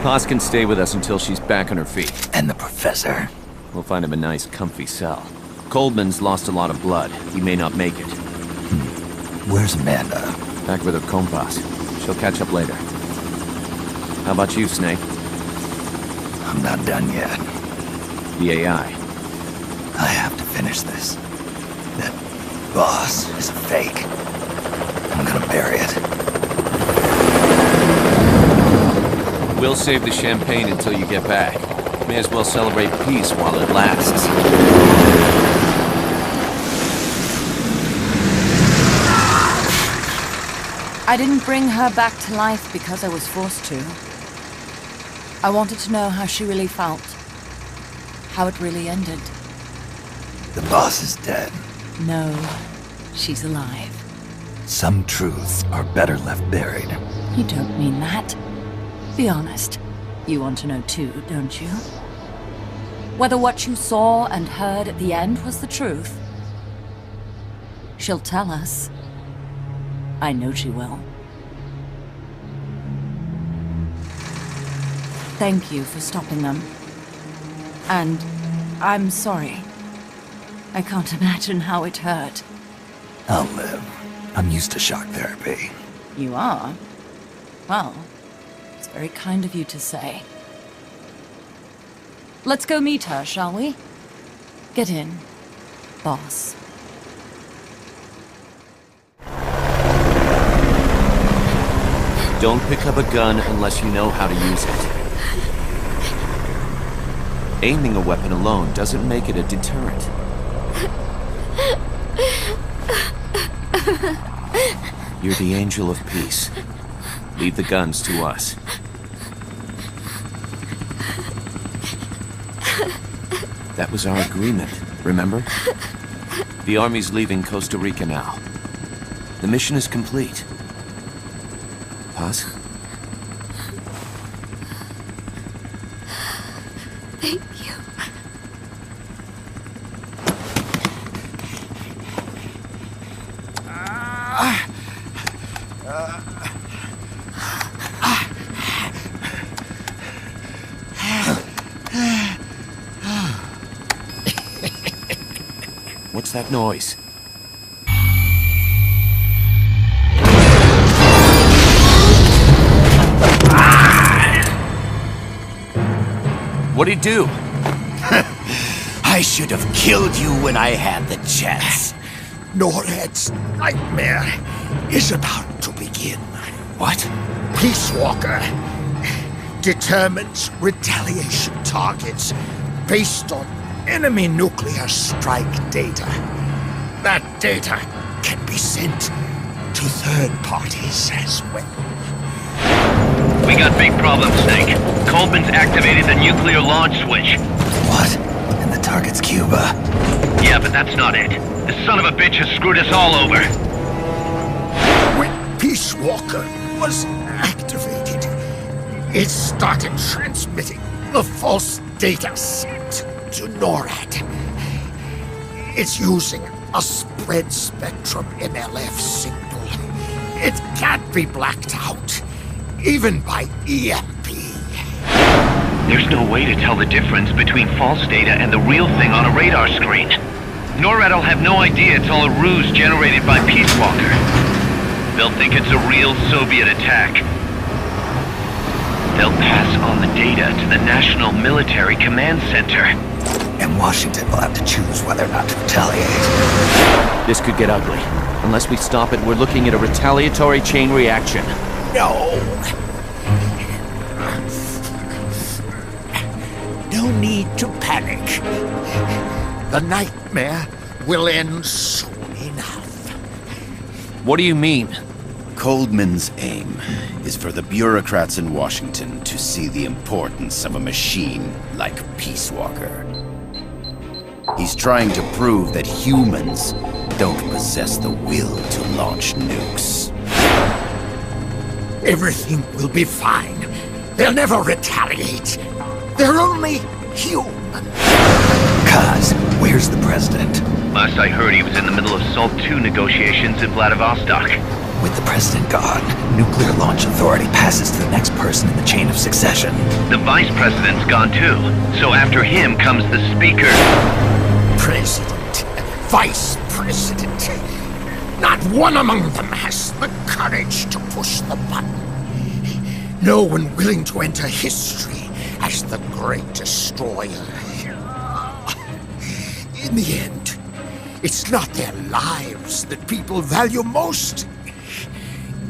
Paz can stay with us until she's back on her feet. And the professor? We'll find him a nice, comfy cell. Coldman's lost a lot of blood. He may not make it. Where's Amanda? Back with her compas. She'll catch up later. How about you, Snake? I'm not done yet. The AI. I have to finish this. That boss is a fake. I'm gonna bury it. We'll save the champagne until you get back. May as well celebrate peace while it lasts. I didn't bring her back to life because I was forced to. I wanted to know how she really felt. How it really ended. The boss is dead. No, she's alive. Some truths are better left buried. You don't mean that. Be honest. You want to know too, don't you? Whether what you saw and heard at the end was the truth. She'll tell us. I know she will. Thank you for stopping them. And I'm sorry. I can't imagine how it hurt. I'll live. I'm used to shock therapy. You are? Well, it's very kind of you to say. Let's go meet her, shall we? Get in, boss. Don't pick up a gun unless you know how to use it. Aiming a weapon alone doesn't make it a deterrent. You're the angel of peace. Leave the guns to us. That was our agreement, remember? The army's leaving Costa Rica now. The mission is complete. Paz? Thank you. What's that noise? What'd he do? I should have killed you when I had the chance. Norred's nightmare is about to begin. What? Peace Walker determines retaliation targets based on enemy nuclear strike data. That data can be sent to third parties as well. We got big problems, Snake. Coldman's activated the nuclear launch switch. What? And the target's Cuba. Yeah, but that's not it. This son of a bitch has screwed us all over. When Peace Walker was activated, it started transmitting the false data sent to NORAD. It's using a spread spectrum MLF signal. It can't be blacked out, even by EMP. There's no way to tell the difference between false data and the real thing on a radar screen. NORAD will have no idea it's all a ruse generated by Peace Walker. They'll think it's a real Soviet attack. They'll pass on the data to the National Military Command Center. And Washington will have to choose whether or not to retaliate. This could get ugly. Unless we stop it, we're looking at a retaliatory chain reaction. No. No need to panic. The nightmare will end soon enough. What do you mean? Coldman's aim is for the bureaucrats in Washington to see the importance of a machine like Peace Walker. He's trying to prove that humans don't possess the will to launch nukes. Everything will be fine. They'll never retaliate. They're only human. Kaz, where's the president? Last I heard, he was in the middle of SALT II negotiations in Vladivostok. With the president gone, nuclear launch authority passes to the next person in the chain of succession. The vice president's gone too, so after him comes the speaker. President, vice president. Not one among them has the courage to push the button. No one willing to enter history as the great destroyer. In the end, it's not their lives that people value most.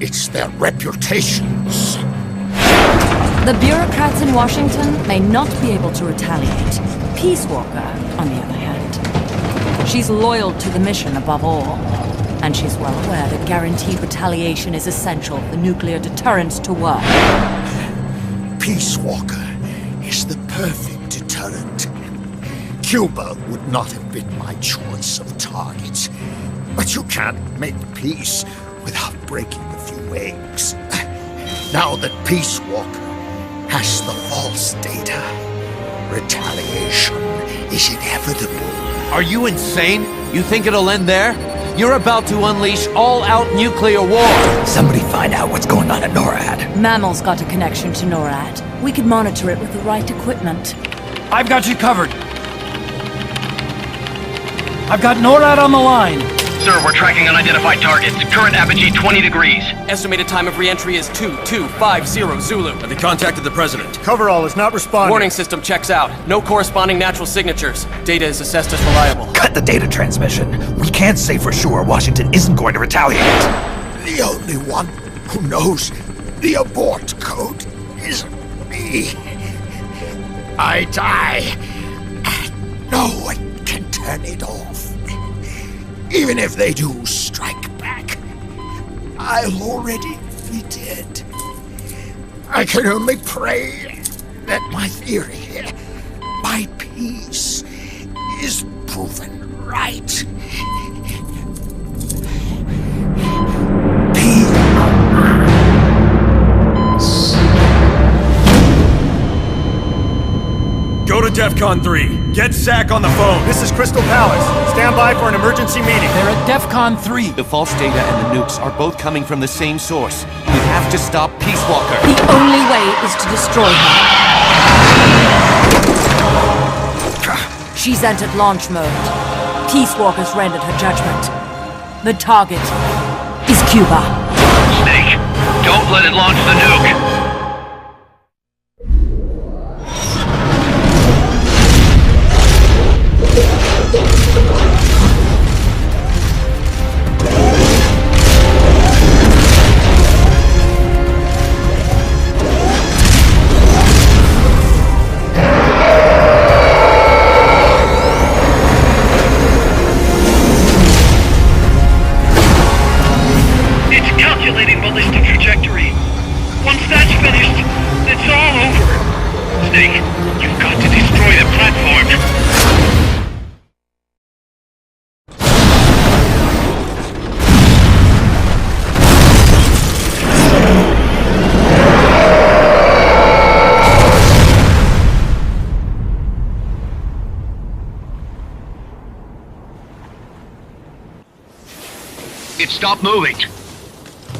It's their reputations. The bureaucrats in Washington may not be able to retaliate. Peace Walker, on the other hand, she's loyal to the mission above all. And she's well aware that guaranteed retaliation is essential for nuclear deterrence to work. Peace Walker is the perfect deterrent. Cuba would not have been my choice of targets. But you can't make peace without breaking a few eggs. Now that Peace Walker has the false data, retaliation is inevitable. Are you insane? You think it'll end there? You're about to unleash all-out nuclear war! Somebody find out what's going on at NORAD. Mammal's got a connection to NORAD. We could monitor it with the right equipment. I've got you covered. I've got NORAD on the line. Sir, we're tracking unidentified targets. Current apogee 20 degrees. Estimated time of re-entry is 2250 Zulu. Have they contacted the president? Coverall is not responding. Warning system checks out. No corresponding natural signatures. Data is assessed as reliable. Cut the data transmission. We can't say for sure Washington isn't going to retaliate. The only one who knows the abort code is me. I die, and no one can turn it off. Even if they do strike back, I'll already be dead. I can only pray that my theory, my peace, is proven right. Go to DEFCON 3. Get Zach on the phone. This is Crystal Palace. Stand by for an emergency meeting. They're at DEFCON 3. The false data and the nukes are both coming from the same source. We have to stop Peace Walker. The only way is to destroy her. She's entered launch mode. Peace Walker's rendered her judgment. The target is Cuba. Snake, don't let it launch the nuke. It stopped moving.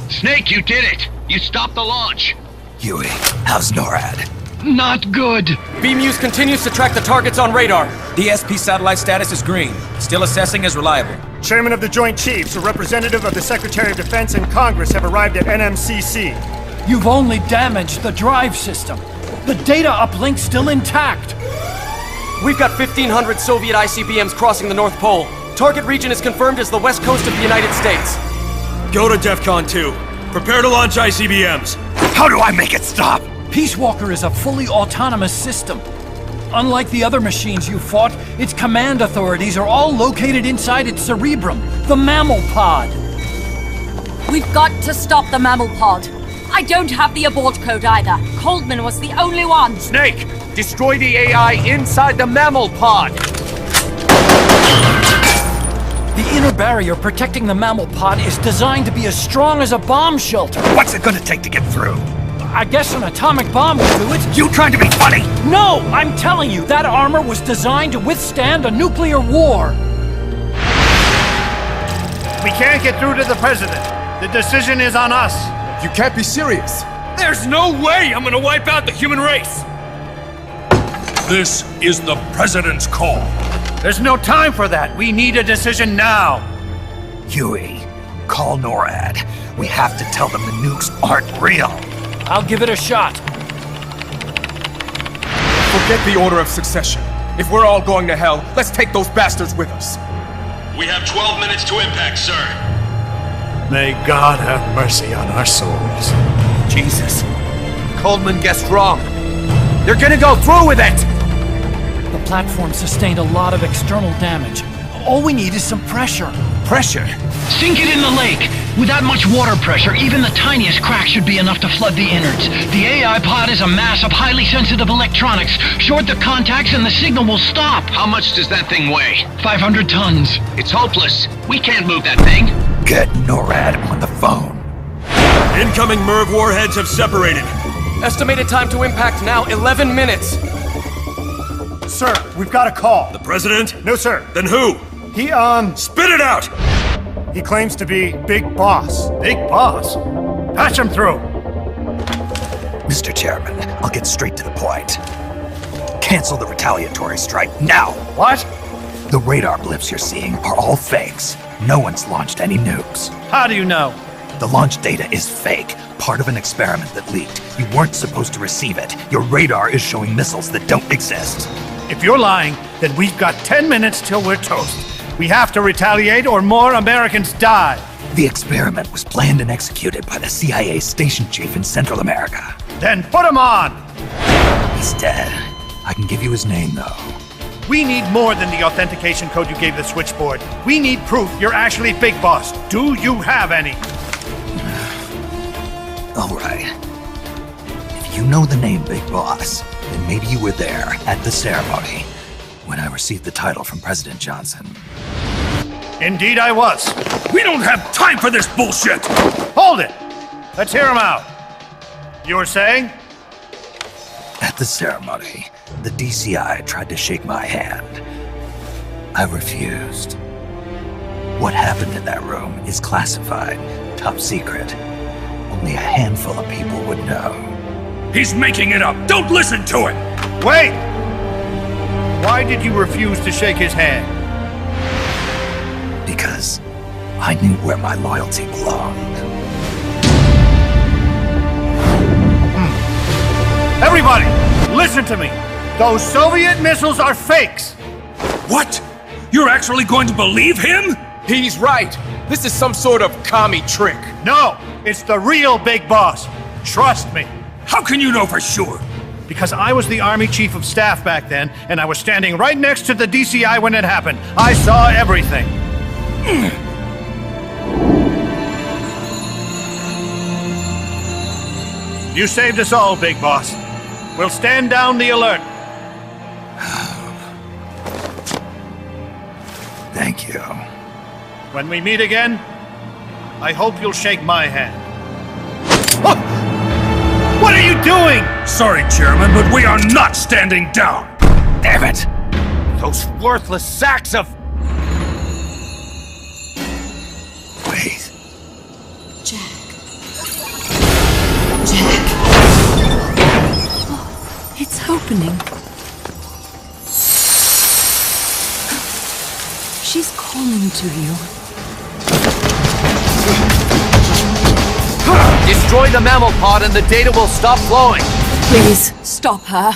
Snake, you did it! You stopped the launch! Huey, how's NORAD? Not good! BeamUse continues to track the targets on radar. DSP satellite status is green. Still assessing as reliable. Chairman of the Joint Chiefs, a representative of the Secretary of Defense and Congress have arrived at NMCC. You've only damaged the drive system. The data uplink's still intact. We've got 1,500 Soviet ICBMs crossing the North Pole. Target region is confirmed as the west coast of the United States. Go to DEFCON 2. Prepare to launch ICBMs. How do I make it stop? Peace Walker is a fully autonomous system. Unlike the other machines you fought, its command authorities are all located inside its cerebrum, the mammal pod. We've got to stop the mammal pod. I don't have the abort code either. Coldman was the only one. Snake, destroy the AI inside the mammal pod. The inner barrier protecting the mammal pod is designed to be as strong as a bomb shelter. What's it gonna take to get through? I guess an atomic bomb will do it. You trying to be funny? No! I'm telling you, that armor was designed to withstand a nuclear war. We can't get through to the president. The decision is on us. You can't be serious. There's no way I'm gonna wipe out the human race! This is the President's call. There's no time for that. We need a decision now. Huey, call NORAD. We have to tell them the nukes aren't real. I'll give it a shot. Forget the order of succession. If we're all going to hell, let's take those bastards with us. We have 12 minutes to impact, sir. May God have mercy on our souls. Jesus. Coleman guessed wrong. They're gonna go through with it! The platform sustained a lot of external damage. All we need is some pressure. Pressure? Sink it in the lake. With that much water pressure, even the tiniest crack should be enough to flood the innards. The AI pod is a mass of highly sensitive electronics. Short the contacts and the signal will stop. How much does that thing weigh? 500 tons. It's hopeless. We can't move that thing. Get NORAD on the phone. Incoming MIRV warheads have separated. Estimated time to impact now, 11 minutes. Sir, we've got a call. The President? No, sir. Then who? He, Spit it out! He claims to be Big Boss. Big Boss? Patch him through. Mr. Chairman, I'll get straight to the point. Cancel the retaliatory strike now. What? The radar blips you're seeing are all fakes. No one's launched any nukes. How do you know? The launch data is fake, part of an experiment that leaked. You weren't supposed to receive it. Your radar is showing missiles that don't exist. If you're lying, then we've got 10 minutes till we're toast. We have to retaliate or more Americans die. The experiment was planned and executed by the CIA station chief in Central America. Then put him on! He's dead. I can give you his name, though. We need more than the authentication code you gave the switchboard. We need proof you're actually Big Boss. Do you have any? All right. If you know the name Big Boss, then maybe you were there at the ceremony when I received the title from President Johnson. Indeed I was. We don't have time for this bullshit! Hold it! Let's hear him out. You were saying? At the ceremony, the DCI tried to shake my hand. I refused. What happened in that room is classified, top secret. Only a handful of people would know. He's making it up! Don't listen to him! Wait! Why did you refuse to shake his hand? Because I knew where my loyalty belonged. Everybody, listen to me. Those Soviet missiles are fakes. What? You're actually going to believe him? He's right. This is some sort of commie trick. No, it's the real Big Boss. Trust me. How can you know for sure? Because I was the Army Chief of Staff back then, and I was standing right next to the DCI when it happened. I saw everything. You saved us all, Big Boss. We'll stand down the alert. Thank you. When we meet again, I hope you'll shake my hand. What are you doing? Sorry, Chairman, but we are not standing down! Damn it! Those worthless sacks of... Wait. Jack. Jack. Oh, it's opening. She's calling to you. Destroy the mammal pod and the data will stop flowing. Please, stop her.